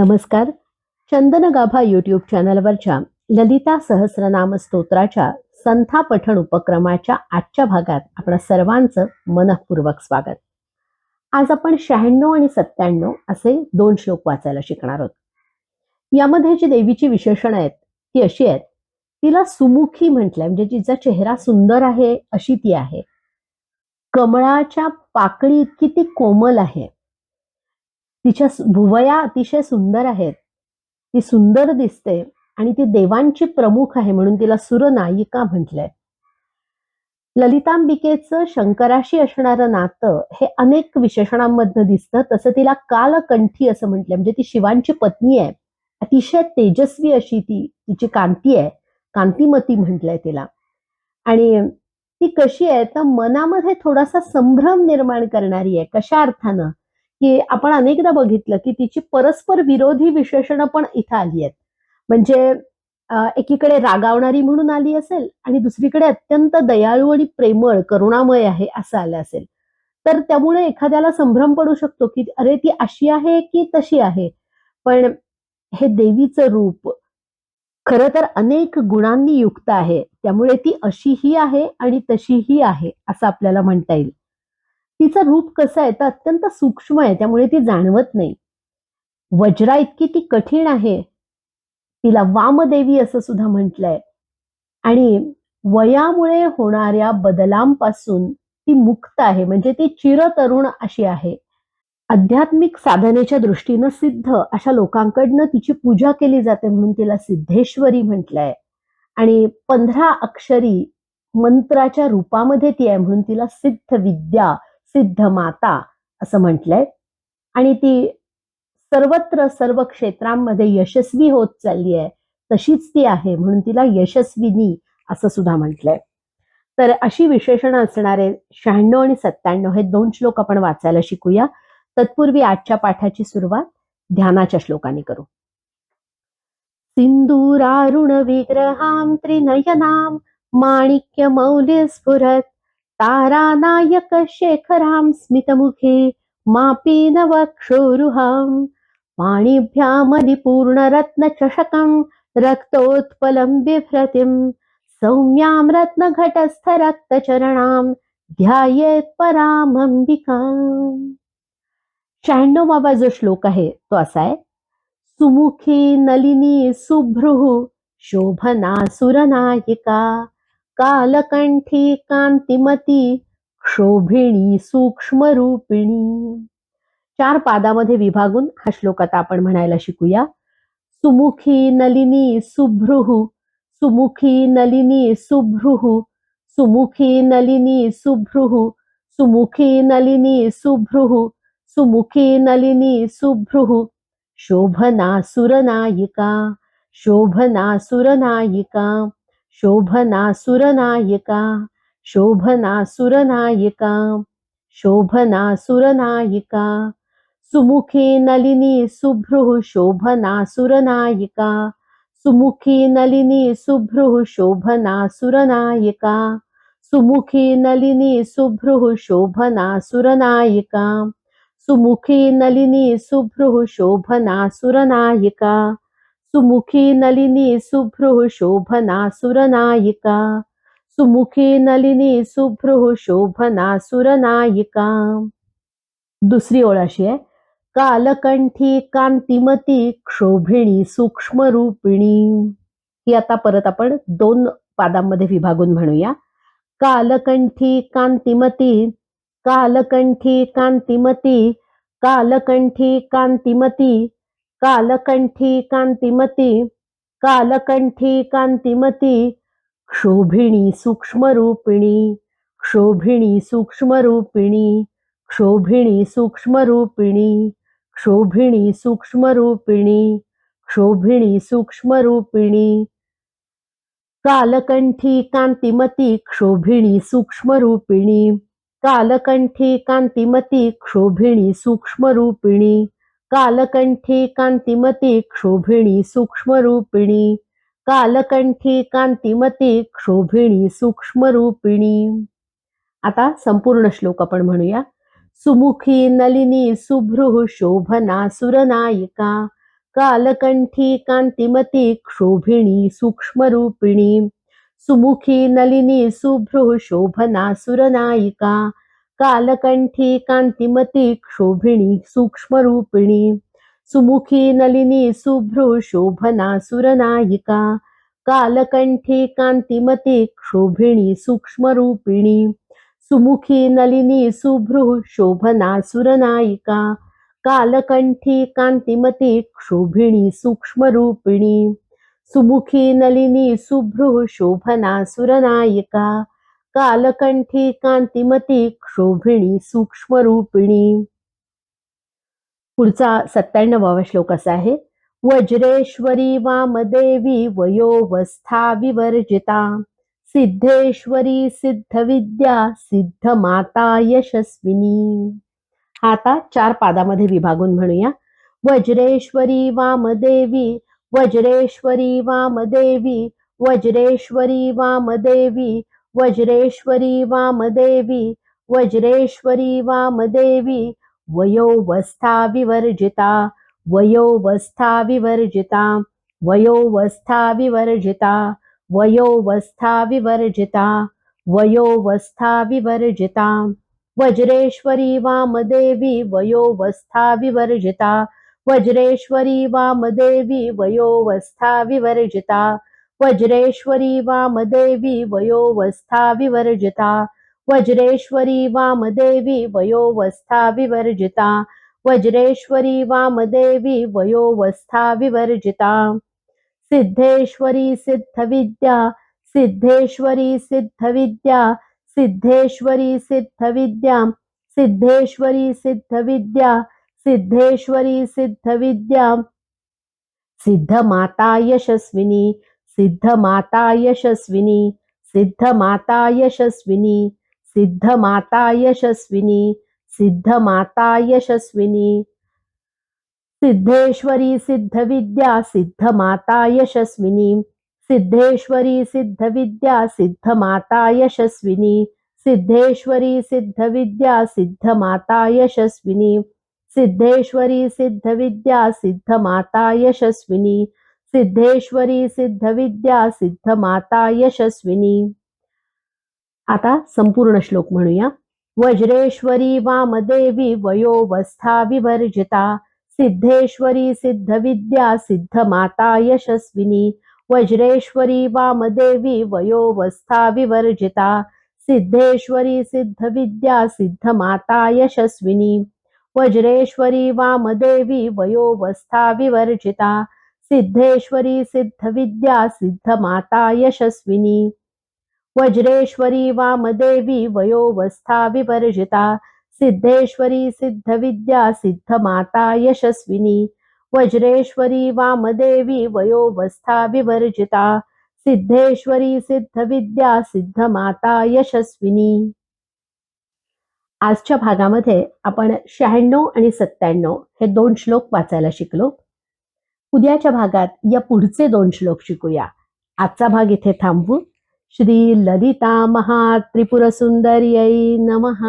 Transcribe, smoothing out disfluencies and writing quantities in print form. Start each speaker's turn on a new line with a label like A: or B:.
A: नमस्कार. चंदनगाभा यूट्यूब चॅनलवरच्या ललिता सहस्रनाम स्तोत्राच्या संथा पठण उपक्रमाच्या आजच्या भागात आपणा सर्वांचं मनःपूर्वक स्वागत. आज आपण 96 आणि 97 असे 2 श्लोक वाचायला शिकणार आहोत. यामध्ये जी देवीची विशेषणं आहेत ती अशी आहेत. तिला सुमुखी म्हटलंय, म्हणजे जिचा चेहरा सुंदर आहे अशी ती आहे. कमळाच्या पाकळी इतकी ती कोमल आहे. तिच्या भुवया अतिशय सुंदर आहेत. ती सुंदर दिसते आणि ती देवांची प्रमुख आहे म्हणून तिला सुरनायिका म्हटलंय. ललितांबिकेचं शंकराशी असणारं नातं हे अनेक विशेषणांमधनं दिसतं. तसं तिला कालकंठी असं म्हटलंय, म्हणजे ती शिवांची पत्नी आहे. अतिशय तेजस्वी अशी तिची कांती आहे. कांतिमती म्हटलंय तिला. आणि ती कशी आहे तर मनामध्ये थोडासा संभ्रम निर्माण करणारी आहे. कशा अर्थानं की आपण अनेकदा बघितलं की तिची परस्पर विरोधी विशेषणं पण इथं आली आहेत. म्हणजे एकीकडे रागावणारी म्हणून आली असेल आणि दुसरीकडे अत्यंत दयाळू आणि प्रेमळ करुणामय आहे असं आलं असेल. तर त्यामुळे एखाद्याला संभ्रम पडू शकतो की अरे ती अशी आहे की तशी आहे. पण हे देवीचं रूप खरं तर अनेक गुणांनी युक्त आहे. त्यामुळे ती अशीही आहे आणि तशीही आहे असं आपल्याला म्हणता येईल. तिचं रूप कसं आहे तर अत्यंत सूक्ष्म आहे, त्यामुळे ती जाणवत नाही. वज्रा इतकी ती कठीण आहे. तिला वामदेवी असं सुद्धा म्हटलंय. आणि वयामुळे होणाऱ्या बदलांपासून ती मुक्त आहे, म्हणजे ती चिरतरुण अशी आहे. आध्यात्मिक साधनेच्या दृष्टीनं सिद्ध अशा लोकांकडनं तिची पूजा केली जाते म्हणून तिला सिद्धेश्वरी म्हटलंय. आणि 15 अक्षरी मंत्राच्या रूपामध्ये ती आहे म्हणून तिला सिद्ध विद्या, सिद्ध माता असं म्हटलंय. आणि ती सर्वत्र सर्व क्षेत्रांमध्ये यशस्वी होत चालली आहे. तशीच ती आहे म्हणून तिला यशस्विनी असं सुद्धा म्हटलंय. तर अशी विशेषणं असणारे 96 आणि 97 हे 2 श्लोक आपण वाचायला शिकूया. तत्पूर्वी आजच्या पाठाची सुरुवात ध्यानाच्या श्लोकाने करू. सिंदूरारुण विग्रहां त्रिनयनां माणिक्यमौलिस्फुरत् तारानायक शेखरां स्मितमुखे मापीनवक्षोरुहां पाणिभ्यामदिपूर्णरत्नचषकं रक्तोत्पलं बिभ्रतिं सौम्यां रत्नघटस्थरक्तचरणां ध्यायेत् परामंबिकाम्. 96वा जो श्लोक आहे तो असा आहे. सुमुखी नलिनी सुभ्रुः शोभना सुरनायिका कालकंठी कांतिमती क्षोभिणी सूक्ष्मरूपिणी. 4 पादामध्ये विभागून हा श्लोक आता आपण म्हणायला शिकूया. सुमुखी नलिनी सुभ्रुः, सुमुखी नलिनी सुभ्रुः, सुमुखी नलिनी सुभ्रुः, सुमुखी नलिनी सुभ्रुः, सुमुखी नलिनी सुभ्रुः, शोभना सुरनायिका, शोभना सुरनायिका, शोभना सुरनायिका, शोभना सुरनायिका, शोभना सुरनायिका. सुमुखी नलिनी सुभ्रुः शोभना सुरनायिका, सुमुखी नलिनी सुभ्रुः शोभना सुरनायिका, सुमुखी नलिनी सुभ्रुः शोभना सुरनायिका, सुमुखी नलिनी सुभ्रुः शोभना सुरनायिका, सुमुखी नलिनी सुभ्रुः शोभना सुरनायिका, सुमुखी नलिनी सुभ्रुः शोभना सुरनायिका. दुसरी ओळ अशी आहे. कालकंठी कांतिमती क्षोभिणी सूक्ष्मरूपिणी. ही आता परत आपण 2 पादांमध्ये विभागून म्हणूया. कालकंठी कांतिमती, कालकंठी कांतिमती, कालकंठी कांतिमती, कालकंठी कांतिमती, कालकंठी कांतिमती क्षोभिणी सूक्ष्मरूपिणी, क्षोभिणी सूक्ष्मरूपिणी, क्षोभिणी सूक्ष्मरूपिणी, क्षोभिणी सूक्ष्मरूपिणी, क्षोभिणी सूक्ष्मरूपिणी. कालकंठी कांतिमती क्षोभिणी सूक्ष्मरूपिणी, कालकंठी कांतिमती क्षोभिणी सूक्ष्मरूपिणी, कालकंठी कांतिमती क्षोभिणी सूक्ष्मरूपिणी, कालकंठी कांतिमती क्षोभिणी सूक्ष्मरूपिणी. आता संपूर्ण श्लोक आपण म्हणूया. सुमुखी नलिनी सुभ्रुः शोभना सुरनायिका कालकंठी कांतिमती क्षोभिणी सूक्ष्मरूपिणी सुमुखी नलिनी सुभ्रू शोभना सुरनायिका कालकंठी कांतिमती क्षोभिणी सूक्ष्मरूपिणी सुमुखी नलिनी सुभ्रू शोभना सुरनायिका कालकंठी कांतिमती क्षोभिणी सूक्ष्मरूपिणी सुमुखी नलिनी सुभ्रू शोभना सुरनायिका कालकंठी कांतिमती क्षोभिणी सूक्ष्मरूपिणी सुमुखी नलिनी सुभ्रू शोभना सुरनायिका कालकंठी कांतिमती क्षोभिणी सूक्ष्मरूपिणी. पुढचा 97वा श्लोक असा आहे. वज्रेश्वरी वामदेवी वयोवस्था विवर्जिता सिद्धेश्वरी सिद्धविद्या सिद्धमाता यशस्विनी. हा आता 4 पादामध्ये विभागून म्हणूया. वज्रेश्वरी वामदेवी वज्रेश्वरी वामदेवी वज्रेश्वरी वामदेवी वज्रेश्वरी वामदेवी वज्रेश्वरी वामदेवी वयोवस्था विवर्जिता वयोवस्था विवर्जिता वयोवस्था विवर्जिता वयोवस्था विवर्जिता वयोवस्था विवर्जिता वज्रेश्वरी वामदेवी वयोवस्था विवर्जिता वज्रेश्वरी वामदेवी वयोवस्था विवर्जिता वज्रेश्वरी वामदेवी वयोवस्था विवर्जिता वज्रेश्वरी वामदेवी वयोवस्था विवर्जिता वज्रेश्वरी वामदेवी वयोवस्था विवर्जिता सिद्धेश्वरी सिद्धविद्या सिद्धेश्वरी सिद्धविद्या सिद्धेश्वरी सिद्धविद्या सिद्धेश्वरी सिद्धविद्या सिद्धेश्वरी सिद्धविद्या सिद्धमाता यशस्विनी सिद्धमाता यशस्विनी सिद्धमाता यशस्विनी सिद्धमाता यशस्विनी सिद्धमाता यशस्विनी सिद्धेश्वरी सिद्धविद्या सिद्धमाता यशस्विनी सिद्धेश्वरी सिद्धविद्या सिद्धमाता यशस्विनी सिद्धेश्वरी सिद्धविद्या सिद्धमाता यशस्विनी सिद्धेश्वरी सिद्धविद्या सिद्धमाता यशस्विनी सिद्धेश्वरी सिद्धविद्या सिद्धमाता यशस्विनी. आता संपूर्ण श्लोक म्हणूया. वज्रेश्वरी वामदेवी वयोवस्था विवर्जिता सिद्धेश्वरी सिद्धविद्या सिद्धमाता यशस्विनी वज्रेश्वरी वामदेवी वयोवस्था विवर्जिता सिद्धेश्वरी सिद्धविद्या सिद्धमाता यशस्विनी वज्रेश्वरी वामदेवी वयोवस्था विवर्जिता सिद्धेश्वरी सिद्धविद्या सिद्धमाता यशस्विनी वज्रेश्वरी वामदेवी वयोवस्था विवर्जिता सिद्धेश्वरी सिद्धविद्या सिद्धमाता यशस्विनी वज्रेश्वरी वामदेवी वयोवस्था विवर्जिता सिद्धेश्वरी सिद्धविद्या सिद्धमाता यशस्विनी. आजच्या भागामध्ये आपण 96 आणि 97 हे 2 श्लोक वाचायला शिकलो. उद्याच्या भागात या पुढचे 2 श्लोक शिकूया. आजचा भाग इथे थांबवू. श्री ललिता महात्रिपुरसुंदर्यै नमः.